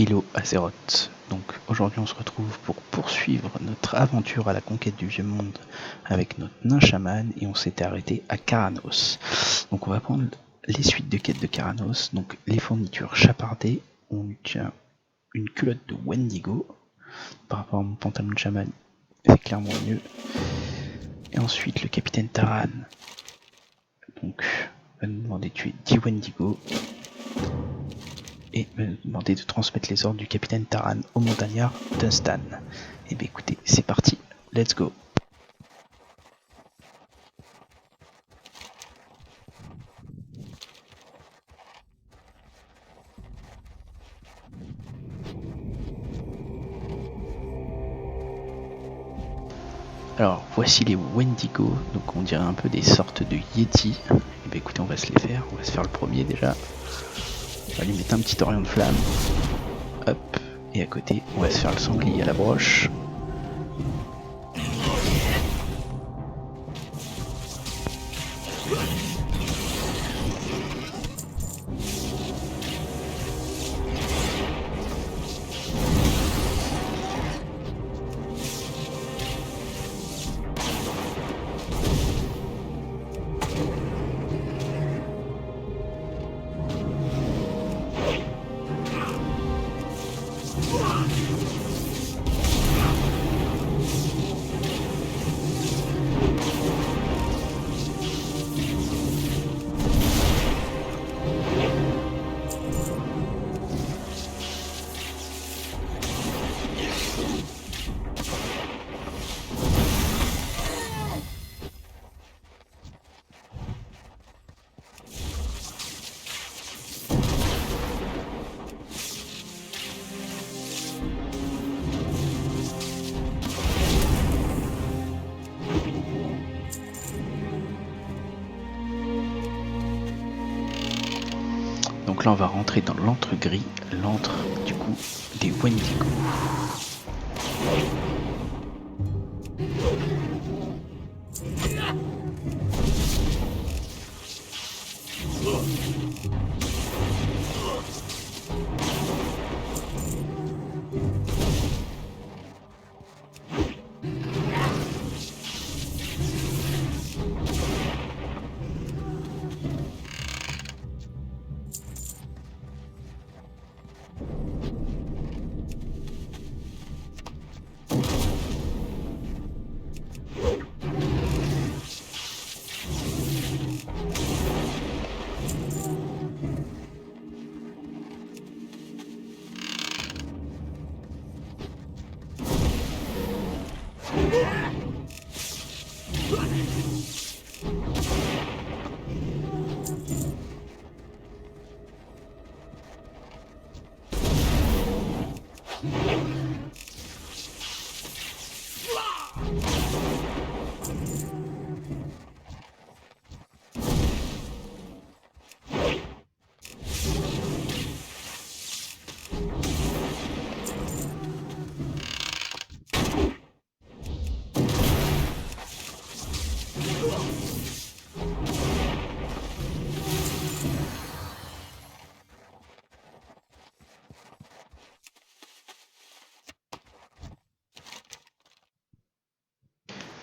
Hello Azeroth. Donc aujourd'hui on se retrouve pour poursuivre notre aventure à la conquête du vieux monde avec notre nain chaman et on s'était arrêté à Kharanos. Donc on va prendre les suites de quêtes de Kharanos, donc les fournitures chapardées, on obtient une culotte de Wendigo, par rapport à mon pantalon de chaman c'est clairement mieux. Et ensuite le capitaine Taran donc va nous demander de tuer 10 Wendigo et me demander de transmettre les ordres du capitaine Taran au montagnard Dunstan. Et bien écoutez, c'est parti, let's go. Alors voici les Wendigo, donc on dirait un peu des sortes de Yeti. Et bien écoutez, on va se les faire, on va se faire le premier déjà. On va lui mettre un petit orion de flamme. Hop, et à côté, on va se faire le sanglier à la broche. Donc là on va rentrer dans l'antre gris, l'antre du coup des Wendigo.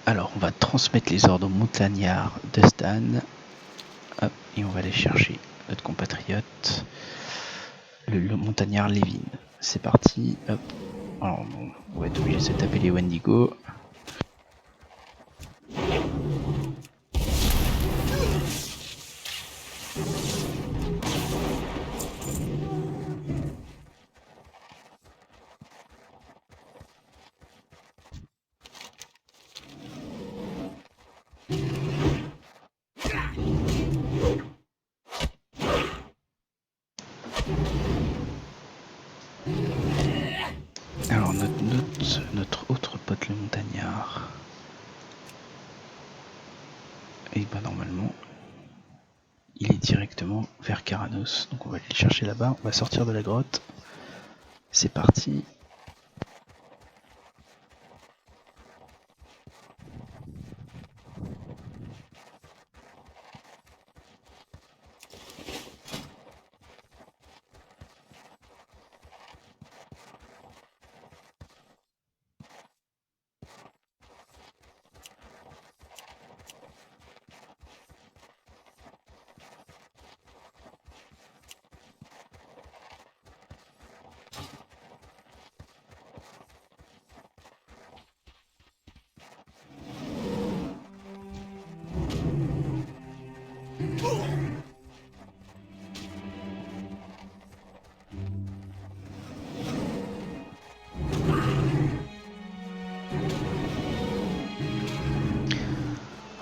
Alors on va transmettre les ordres au montagnard Dunstan. Hop, et on va aller chercher notre compatriote, le montagnard Levin. C'est parti, hop. Alors bon, on va être obligé de se taper les Wendigo. Alors notre autre pote le montagnard. Et bah normalement il est directement vers Kharanos. Donc on va aller le chercher là-bas, on va sortir de la grotte. C'est parti.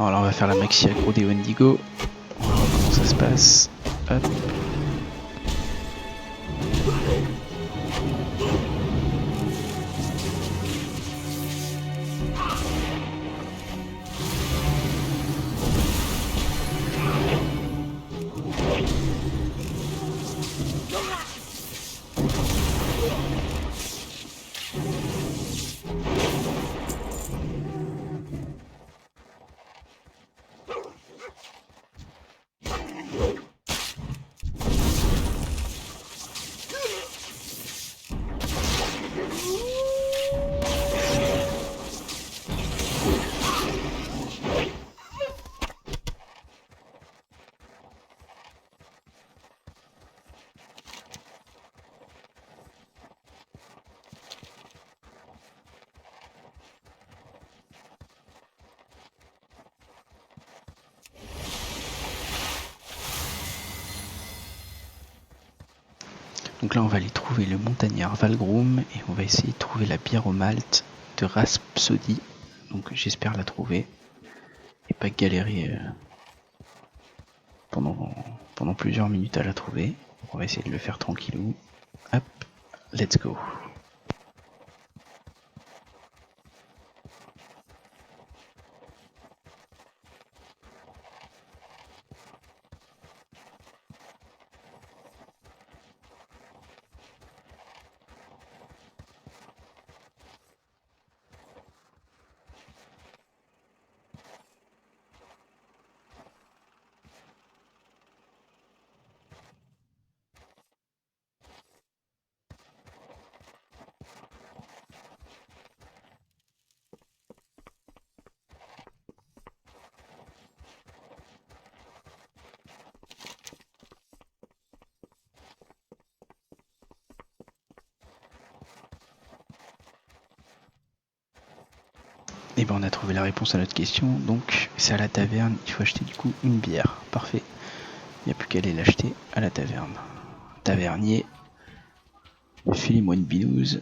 Alors là on va faire la maxi aggro des Wendigo. On va voir comment ça se passe. Hop. Donc là on va aller trouver le montagnard Valgrum et on va essayer de trouver la bière au malt de Rhapsody. Donc j'espère la trouver et pas galérer pendant plusieurs minutes à la trouver. On va essayer de le faire tranquillou. Hop, let's go. Et ben on a trouvé la réponse à notre question, donc c'est à la taverne, il faut acheter du coup une bière. Parfait. Il n'y a plus qu'à aller l'acheter à la taverne. Tavernier, filez-moi une binouse.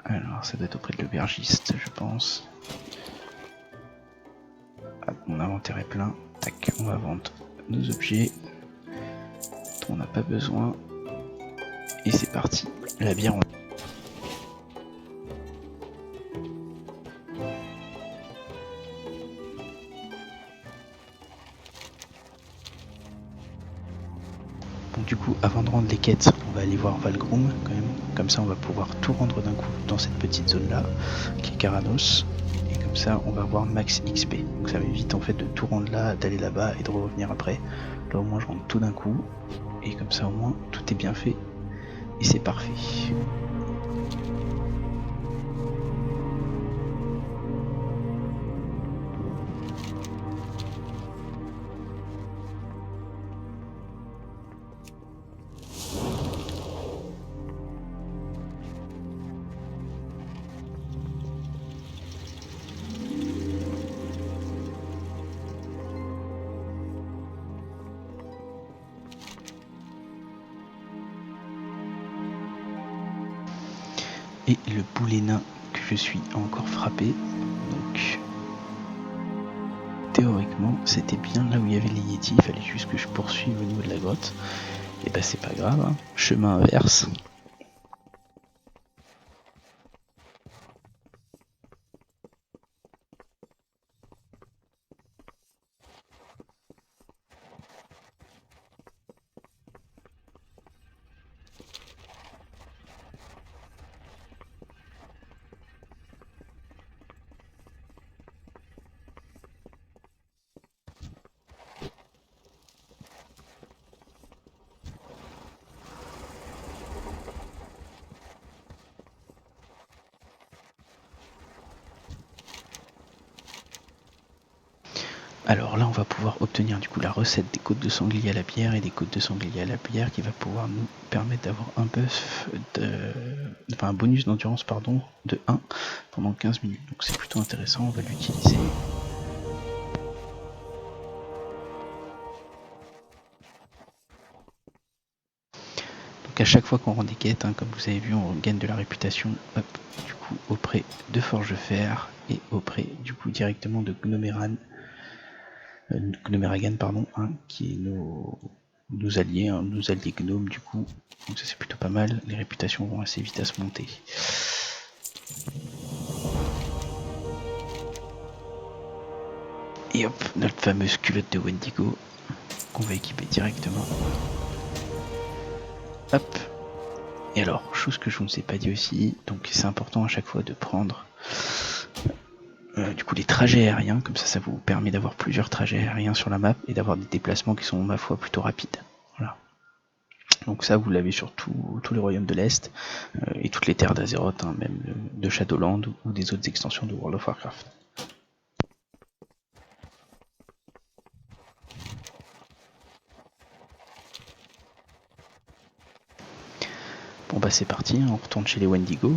Alors ça doit être auprès de l'aubergiste, je pense. Ah, mon inventaire est plein. Tac, on va vendre nos objets dont on n'a pas besoin. Et c'est parti. La bière on... Donc du coup, avant de rendre les quêtes, on va aller voir Valgrum quand même. Comme ça, on va pouvoir tout rendre d'un coup dans cette petite zone-là, qui est Karanos. Et comme ça, on va avoir max XP. Donc ça m'évite en fait de tout rendre là, d'aller là-bas et de revenir après. Là au moins, je rentre tout d'un coup. Et comme ça, au moins, tout est bien fait. Et c'est parfait. Et le boulet nain que je suis encore frappé. Donc théoriquement c'était bien là où il y avait les Yétis, il fallait juste que je poursuive au niveau de la grotte. Et bah c'est pas grave, hein. Chemin inverse. Alors là on va pouvoir obtenir du coup la recette des côtes de sanglier à la bière et des côtes de sanglier à la bière qui va pouvoir nous permettre d'avoir un buff enfin un bonus d'endurance pardon de 1 pendant 15 minutes. Donc c'est plutôt intéressant, on va l'utiliser. Donc à chaque fois qu'on rend des quêtes, hein, comme vous avez vu, on gagne de la réputation, hop, du coup auprès de Forgefer et auprès du coup directement de Gnomeran. Gnomeragan, pardon, hein, qui est nos alliés, hein, nos alliés gnomes du coup. Donc ça c'est plutôt pas mal, les réputations vont assez vite à se monter. Et hop, notre fameuse culotte de Wendigo, qu'on va équiper directement. Hop. Et alors, chose que je ne vous ai pas dit aussi, donc c'est important à chaque fois de prendre du coup les trajets aériens, comme ça vous permet d'avoir plusieurs trajets aériens sur la map et d'avoir des déplacements qui sont ma foi plutôt rapides. Voilà. Donc ça vous l'avez sur tous les royaumes de l'Est et toutes les terres d'Azeroth, hein, même de Shadowland ou des autres extensions de World of Warcraft. Bon bah c'est parti, hein, on retourne chez les Wendigo.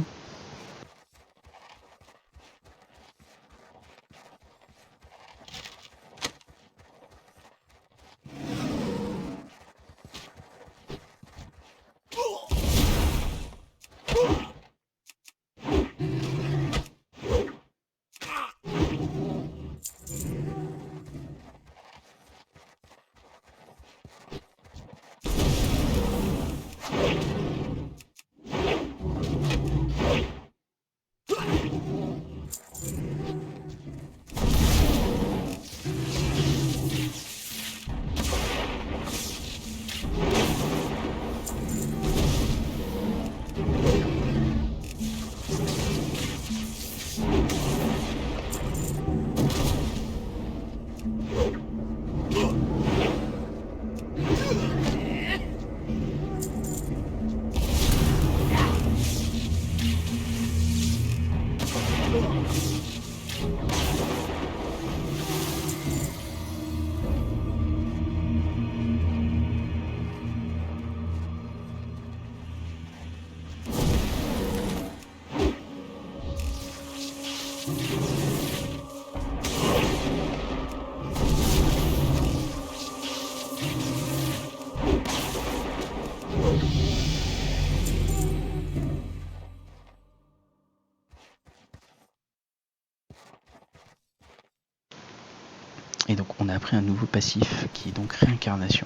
Et donc on a appris un nouveau passif qui est donc réincarnation.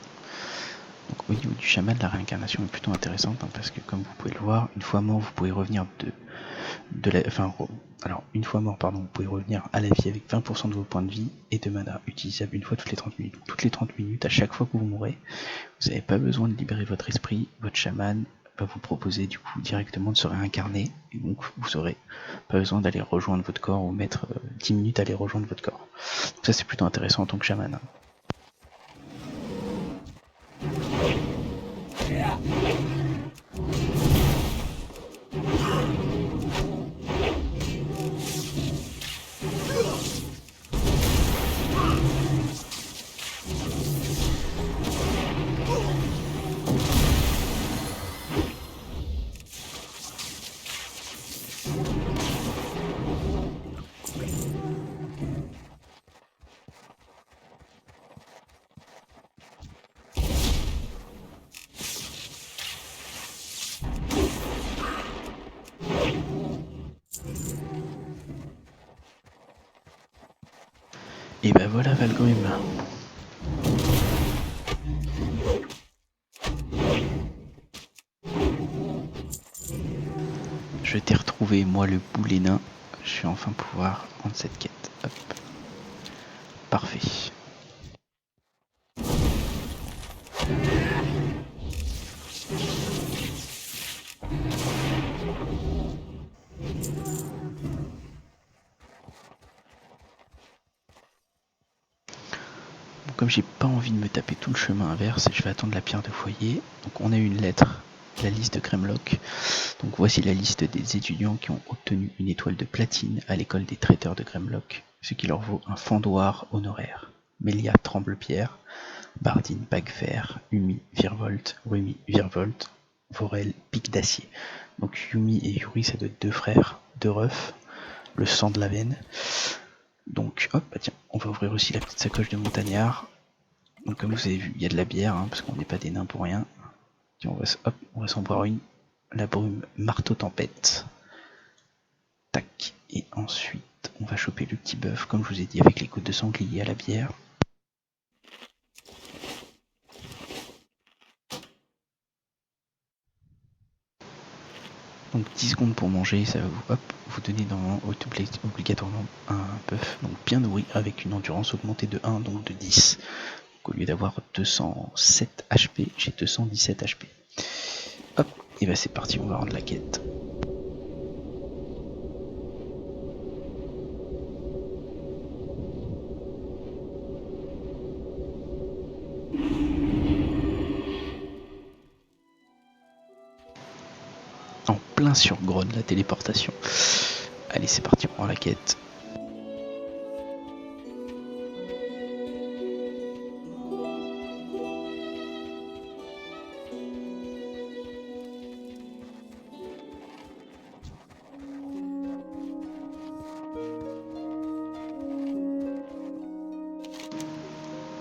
Donc au niveau du chaman, la réincarnation est plutôt intéressante hein, parce que comme vous pouvez le voir, une fois mort vous pouvez revenir une fois mort pardon, vous pouvez revenir à la vie avec 20% de vos points de vie et de mana, utilisable une fois toutes les 30 minutes. Donc, toutes les 30 minutes, à chaque fois que vous mourrez, vous n'avez pas besoin de libérer votre esprit, votre chaman va vous proposer du coup directement de se réincarner, et donc vous n'aurez pas besoin d'aller rejoindre votre corps ou mettre 10 minutes à aller rejoindre votre corps. Donc ça c'est plutôt intéressant en tant que chaman. Hein. Et ben voilà Valgrim. Je t'ai retrouvé, moi le boulet nain. Je vais enfin pouvoir rendre cette quête. Hop. Parfait. Bon, comme j'ai pas envie de me taper tout le chemin inverse, je vais attendre la pierre de foyer. Donc on a une lettre, la liste de Kremlock. Donc voici la liste des étudiants qui ont obtenu une étoile de platine à l'école des traiteurs de Kremlock, ce qui leur vaut un fendoir honoraire. Mélia Tremblepierre, Bardine Bagfer, Umi Virvolt, Rumi Virvolt, Vorel Pic d'Acier. Donc Yumi et Yuri, c'est de deux frères, deux refs, le sang de la veine. Donc hop, bah tiens, on va ouvrir aussi la petite sacoche de montagnard. Donc comme vous avez vu, il y a de la bière, hein, parce qu'on n'est pas des nains pour rien. Tiens, on va s'en boire une. La brume marteau tempête. Tac. Et ensuite, on va choper le petit bœuf, comme je vous ai dit, avec les côtes de sanglier à la bière. Donc 10 secondes pour manger, ça va vous donner obligatoirement un bœuf donc bien nourri avec une endurance augmentée de 1, donc de 10. Donc, au lieu d'avoir 207 HP, j'ai 217 HP. Hop, et bah c'est parti, on va rendre la quête. En plein sur Gron, la téléportation. Allez, c'est parti, on rend la quête.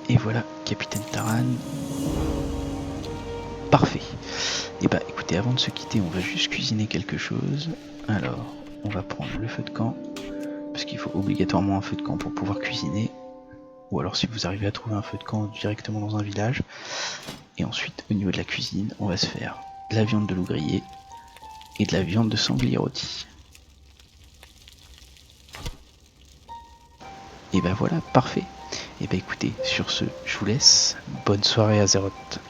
Et voilà, Capitaine Taran. Parfait. Et bah écoutez, avant de se quitter, on va juste cuisiner quelque chose. Alors, on va prendre le feu de camp, parce qu'il faut obligatoirement un feu de camp pour pouvoir cuisiner. Ou alors si vous arrivez à trouver un feu de camp directement dans un village. Et ensuite, au niveau de la cuisine, on va se faire de la viande de loup grillé et de la viande de sanglier rôti. Et bah voilà, parfait. Et bah écoutez, sur ce, je vous laisse. Bonne soirée Azeroth.